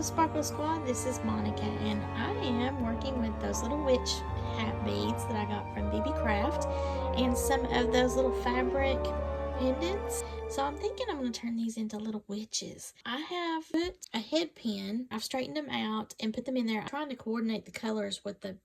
Sparkle Squad, this is Monica and I am working with those little witch hat beads that I got from BeeBeeCraft and some of those little fabric pendants. So I'm thinking I'm going to turn these into little witches. I have put a head pin, I've straightened them out and put them in there. I'm trying to coordinate the colors with the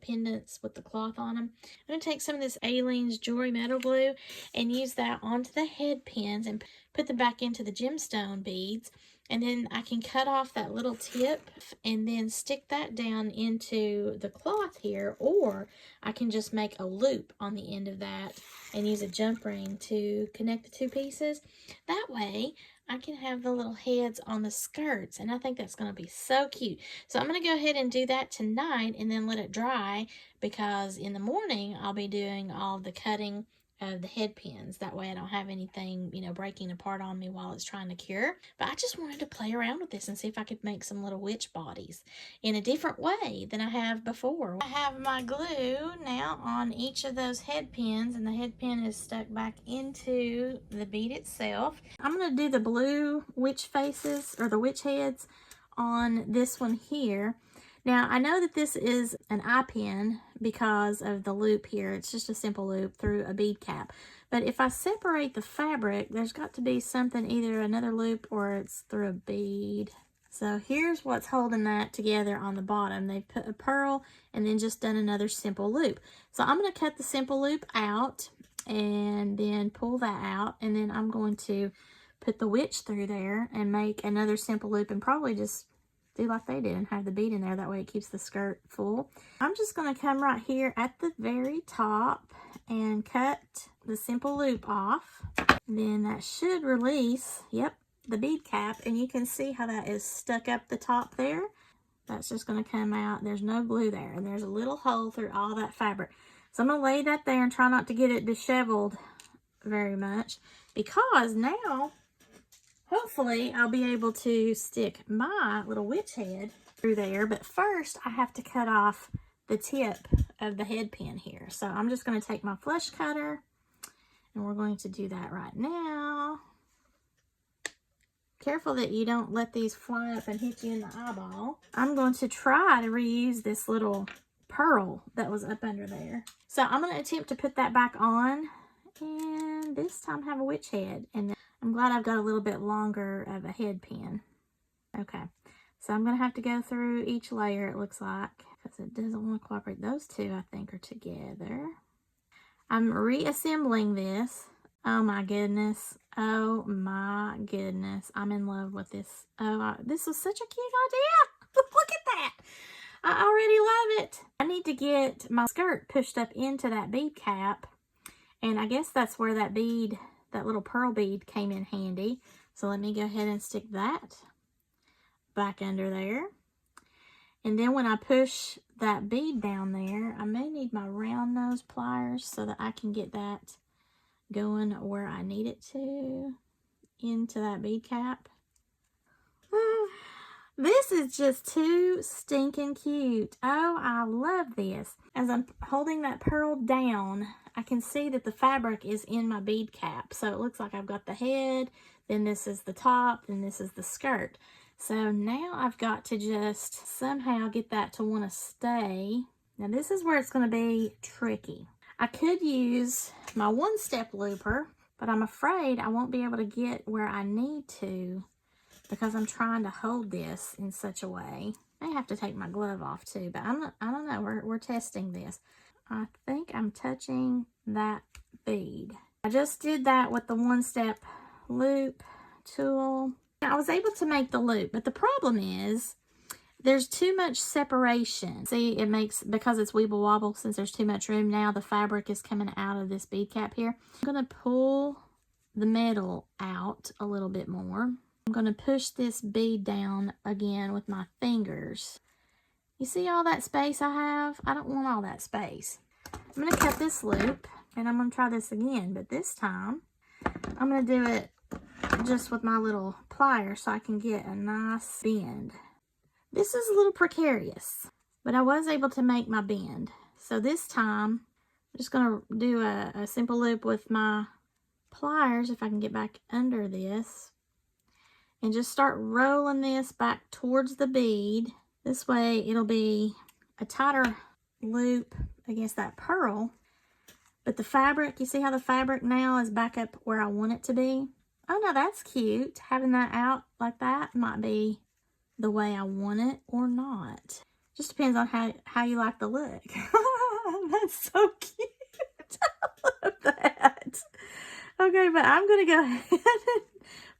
pendants with the cloth on them. I'm going to take some of this Aleene's Jewelry Metal Glue and use that onto the head pins and put them back into the gemstone beads. And then I can cut off that little tip and then stick that down into the cloth here, or I can just make a loop on the end of that and use a jump ring to connect the two pieces. That way I can have the little heads on the skirts, and I think that's going to be so cute. So I'm going to go ahead and do that tonight and then let it dry, because in the morning I'll be doing all the cutting of the head pins. That way I don't have anything, breaking apart on me while it's trying to cure. But I just wanted to play around with this and see if I could make some little witch bodies in a different way than I have before. I have my glue now on each of those head pins, and the head pin is stuck back into the bead itself. I'm going to do the blue witch faces, or the witch heads, on this one here. Now, I know that this is an eye pin because of the loop here. It's just a simple loop through a bead cap. But if I separate the fabric, there's got to be something, either another loop or it's through a bead. So here's what's holding that together on the bottom. They've put a pearl and then just done another simple loop. So I'm going to cut the simple loop out and then pull that out. And then I'm going to put the witch through there and make another simple loop and probably just do like they did and have the bead in there. That way it keeps the skirt full. I'm just going to come right here at the very top and cut the simple loop off. Then that should release, yep, the bead cap. And you can see how that is stuck up the top there. That's just going to come out. There's no glue there. And there's a little hole through all that fabric. So I'm going to lay that there and try not to get it disheveled very much, because now hopefully I'll be able to stick my little witch head through there. But first I have to cut off the tip of the head pin here. So I'm just going to take my flush cutter and we're going to do that right now. Careful that you don't let these fly up and hit you in the eyeball. I'm going to try to reuse this little pearl that was up under there. So I'm going to attempt to put that back on, and this time have a witch head. And then I'm glad I've got a little bit longer of a head pin. Okay, so I'm going to have to go through each layer, it looks like, because it doesn't want to cooperate. Those two, I think, are together. I'm reassembling this. Oh my goodness. Oh my goodness. I'm in love with this. Oh, this was such a cute idea. Look at that. I already love it. I need to get my skirt pushed up into that bead cap. And I guess that's where that bead, that little pearl bead, came in handy. So let me go ahead and stick that back under there. And then when I push that bead down there, I may need my round nose pliers so that I can get that going where I need it to, into that bead cap. This is just too stinking cute. Oh, I love this. As I'm holding that pearl down, I can see that the fabric is in my bead cap. So it looks like I've got the head, then this is the top, then this is the skirt. So now I've got to just somehow get that to want to stay. Now this is where it's going to be tricky. I could use my one-step looper, but I'm afraid I won't be able to get where I need to because I'm trying to hold this in such a way. I may have to take my glove off too, but I don't know. We're testing this. I think I'm touching that bead. I just did that with the one-step loop tool. I was able to make the loop, but the problem is there's too much separation. See, it makes, because it's weeble wobble, since there's too much room now, the fabric is coming out of this bead cap here. I'm going to pull the metal out a little bit more. I'm going to push this bead down again with my fingers. You see all that space I have? I don't want all that space. I'm going to cut this loop, and I'm going to try this again, but this time I'm going to do it just with my little pliers so I can get a nice bend. This is a little precarious, but I was able to make my bend. So this time, I'm just going to do a simple loop with my pliers, if I can get back under this. and just start rolling this back towards the bead. This way it'll be a tighter loop against that pearl. But the fabric, you see how the fabric now is back up where I want it to be? Oh no, that's cute. Having that out like that might be the way I want it or not. Just depends on how you like the look. That's so cute. I love that. Okay, but I'm going to go ahead and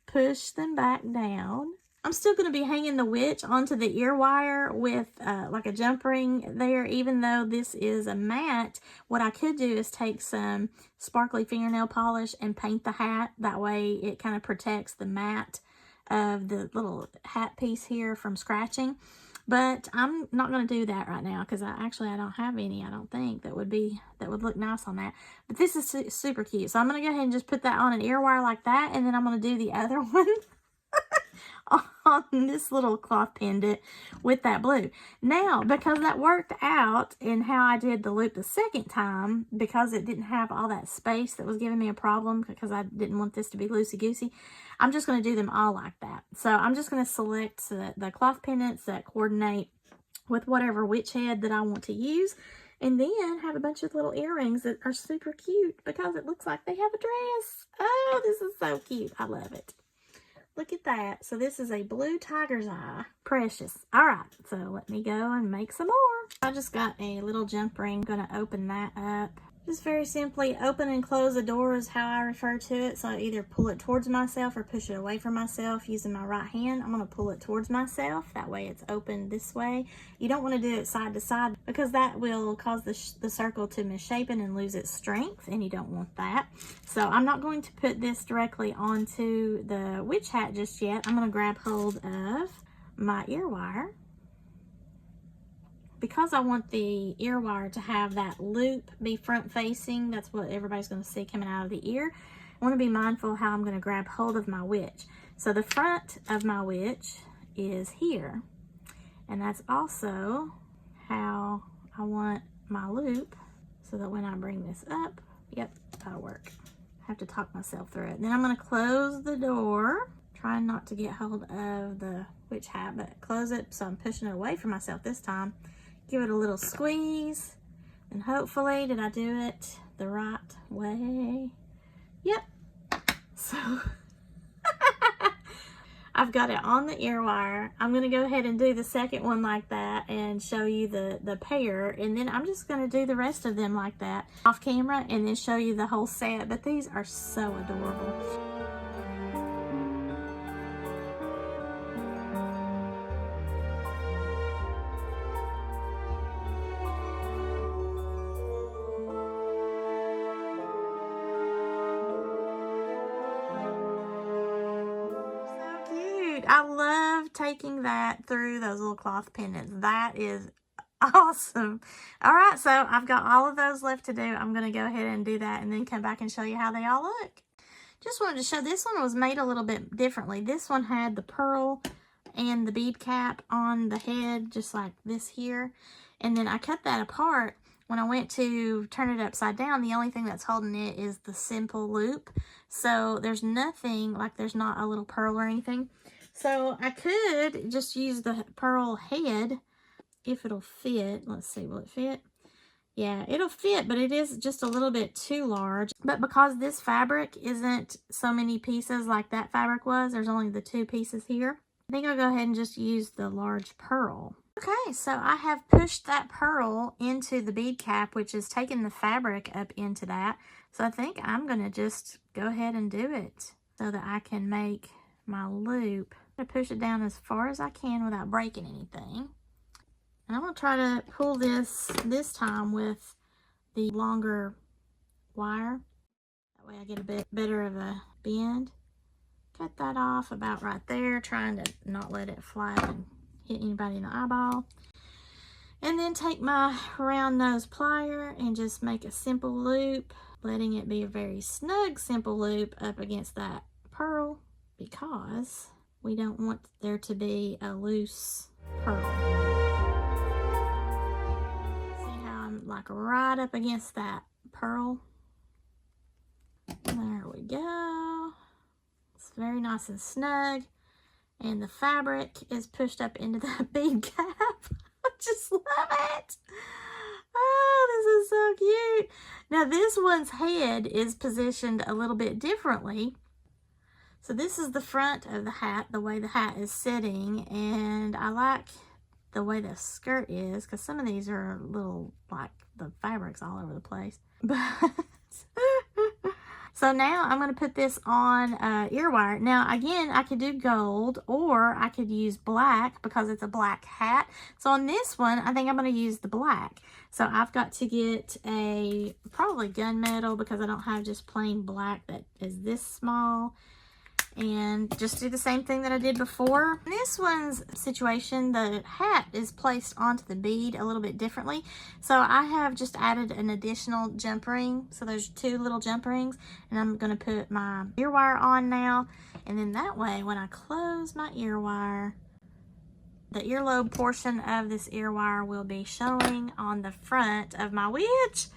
push them back down. I'm still going to be hanging the witch onto the ear wire with like a jump ring there, even though this is a matte. What I could do is take some sparkly fingernail polish and paint the hat. That way it kind of protects the matte of the little hat piece here from scratching. But I'm not going to do that right now because I don't have any, I don't think, that would look nice on that. But this is super cute. So I'm going to go ahead and just put that on an ear wire like that, and then I'm going to do the other one on this little cloth pendant with that blue. Now, because that worked out in how I did the loop the second time, because it didn't have all that space that was giving me a problem because I didn't want this to be loosey-goosey, I'm just going to do them all like that. So I'm just going to select the cloth pendants that coordinate with whatever witch head that I want to use, and then have a bunch of little earrings that are super cute because it looks like they have a dress. Oh, this is so cute. I love it. Look at that. So this is a blue tiger's eye. Precious. All right. So let me go and make some more. I just got a little jump ring. I'm going to open that up. Just very simply open and close the door is how I refer to it. So I either pull it towards myself or push it away from myself using my right hand. I'm going to pull it towards myself. That way it's open this way. You don't want to do it side to side because that will cause the circle to misshapen and lose its strength, and you don't want that. So I'm not going to put this directly onto the witch hat just yet. I'm going to grab hold of my ear wire. Because I want the ear wire to have that loop be front facing, that's what everybody's going to see coming out of the ear. I want to be mindful how I'm going to grab hold of my witch. So the front of my witch is here. And that's also how I want my loop, so that when I bring this up, yep, that'll work. I have to talk myself through it. Then I'm going to close the door, trying not to get hold of the witch hat, but close it so I'm pushing it away from myself this time. Give it a little squeeze, and hopefully, did I do it the right way? Yep. So, I've got it on the ear wire. I'm going to go ahead and do the second one like that and show you the pair, and then I'm just going to do the rest of them like that off camera and then show you the whole set. But these are so adorable. I love taking that through those little cloth pendants. That is awesome. All right, so I've got all of those left to do. I'm going to go ahead and do that and then come back and show you how they all look. Just wanted to show this one was made a little bit differently. This one had the pearl and the bead cap on the head, just like this here. And then I cut that apart. When I went to turn it upside down, the only thing that's holding it is the simple loop. So there's nothing, like there's not a little pearl or anything. So I could just use the pearl head if it'll fit. Let's see, will it fit? Yeah, it'll fit, but it is just a little bit too large. But because this fabric isn't so many pieces like that fabric was, there's only the 2 pieces here, I think I'll go ahead and just use the large pearl. Okay, so I have pushed that pearl into the bead cap, which is taking the fabric up into that. So I think I'm going to just go ahead and do it so that I can make my loop. I'm going to push it down as far as I can without breaking anything. And I'm going to try to pull this time with the longer wire. That way I get a bit better of a bend. Cut that off about right there, trying to not let it fly up and hit anybody in the eyeball. And then take my round nose plier and just make a simple loop, letting it be a very snug, simple loop up against that pearl, because we don't want there to be a loose pearl. See how I'm like right up against that pearl? There we go. It's very nice and snug. And the fabric is pushed up into that bead cap. I just love it. Oh, this is so cute. Now this one's head is positioned a little bit differently. So this is the front of the hat, the way the hat is sitting, and I like the way the skirt is because some of these are a little, like, the fabric's all over the place. But so now I'm going to put this on ear wire. Now again, I could do gold or I could use black because it's a black hat. So on this one, I think I'm going to use the black. So I've got to get a probably gunmetal because I don't have just plain black that is this small. And just do the same thing that I did before. In this one's situation, the hat is placed onto the bead a little bit differently. So I have just added an additional jump ring. So there's 2 little jump rings, and I'm going to put my ear wire on now. And then that way, when I close my ear wire, the earlobe portion of this ear wire will be showing on the front of my witch.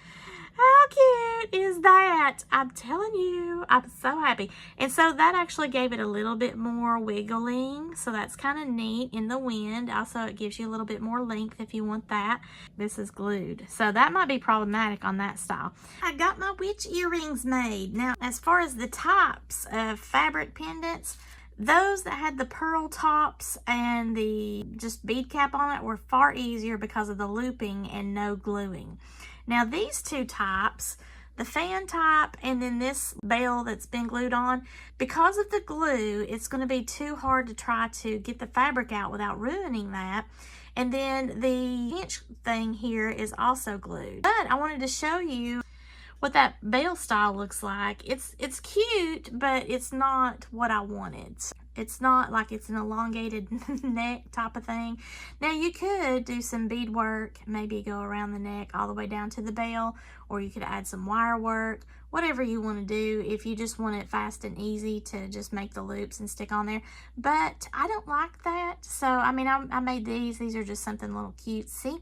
How cute is that? I'm telling you, I'm so happy. And so that actually gave it a little bit more wiggling. So that's kind of neat in the wind. Also, it gives you a little bit more length if you want that. This is glued. So that might be problematic on that style. I got my witch earrings made. Now, as far as the types of fabric pendants, those that had the pearl tops and the just bead cap on it were far easier because of the looping and no gluing. Now these 2 types, the fan type and then this bell that's been glued on, because of the glue, it's going to be too hard to try to get the fabric out without ruining that. And then the inch thing here is also glued. But I wanted to show you what that bell style looks like. It's cute, but it's not what I wanted. It's not like it's an elongated neck type of thing. Now you could do some bead work, maybe go around the neck all the way down to the bell, or you could add some wire work, whatever you want to do if you just want it fast and easy to just make the loops and stick on there. But I don't like that. So, I mean, I made these. These are just something a little cutesy.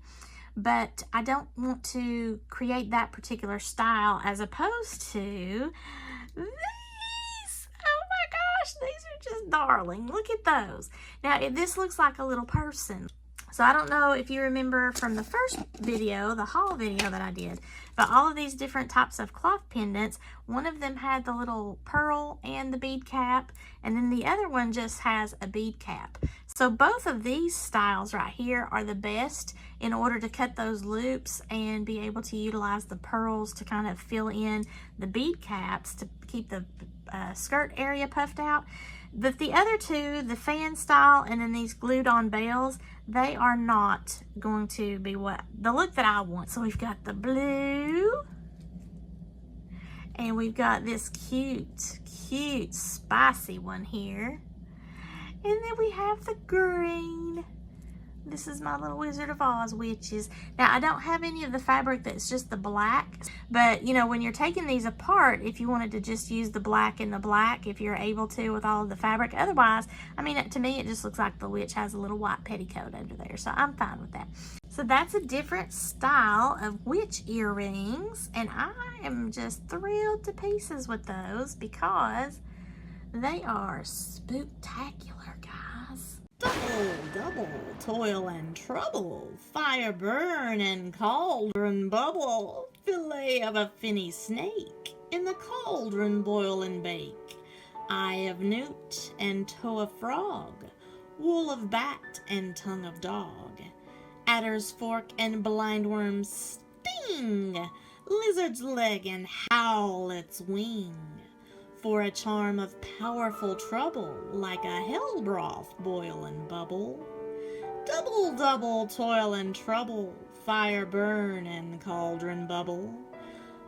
But I don't want to create that particular style as opposed to these. Oh my gosh, these are just darling. Look at those. Now, this looks like a little person. So I don't know if you remember from the first video, the haul video that I did, but all of these different types of cloth pendants, one of them had the little pearl and the bead cap, and then the other one just has a bead cap. So both of these styles right here are the best in order to cut those loops and be able to utilize the pearls to kind of fill in the bead caps to keep the skirt area puffed out. But the other 2, the fan style and then these glued on bells, they are not going to be the look that I want. So we've got the blue and we've got this cute spicy one here. And then we have the green. This is my little Wizard of Oz witches. Now, I don't have any of the fabric that's just the black, but, you know, when you're taking these apart, if you wanted to just use the black and the black, if you're able to with all of the fabric. Otherwise, I mean, to me, it just looks like the witch has a little white petticoat under there, so I'm fine with that. So that's a different style of witch earrings, and I am just thrilled to pieces with those because they are spooktacular, guys. Double, toil and trouble, fire burn and cauldron bubble, fillet of a finny snake, in the cauldron boil and bake, eye of newt and toe of frog, wool of bat and tongue of dog, adder's fork and blindworm's sting, lizard's leg and howlet's wing, for a charm of powerful trouble, like a hell broth boil and bubble. Double, toil and trouble, fire burn and cauldron bubble.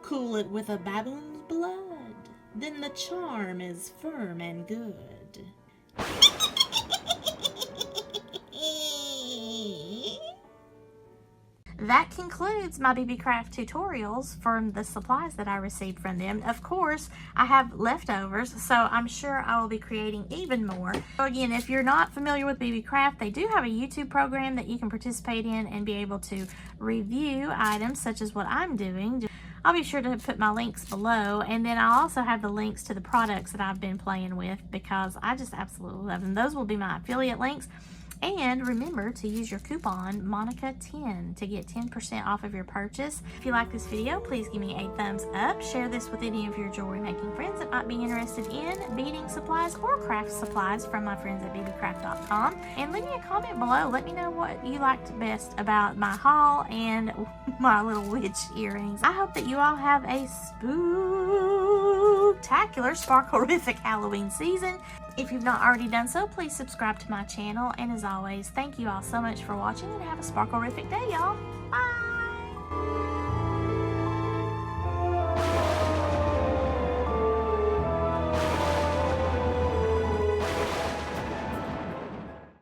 Cool it with a baboon's blood, then the charm is firm and good. That concludes my BeeBeeCraft tutorials from the supplies that I received from them. Of course, I have leftovers, so I'm sure I will be creating even more. So again, if you're not familiar with BeeBeeCraft, they do have a YouTube program that you can participate in and be able to review items such as what I'm doing. I'll be sure to put my links below, and then I'll also have the links to the products that I've been playing with because I just absolutely love them. Those will be my affiliate links. And remember to use your coupon Monica10 to get 10% off of your purchase. If you like this video, please give me a thumbs up. Share this with any of your jewelry making friends that might be interested in beading supplies or craft supplies from my friends at BeeBeeCraft.com. And leave me a comment below. Let me know what you liked best about my haul and my little witch earrings. I hope that you all have a spooktacular, sparkle-rific Halloween season. If you've not already done so, please subscribe to my channel. And as always, thank you all so much for watching and have a sparkle-rific day, y'all. Bye!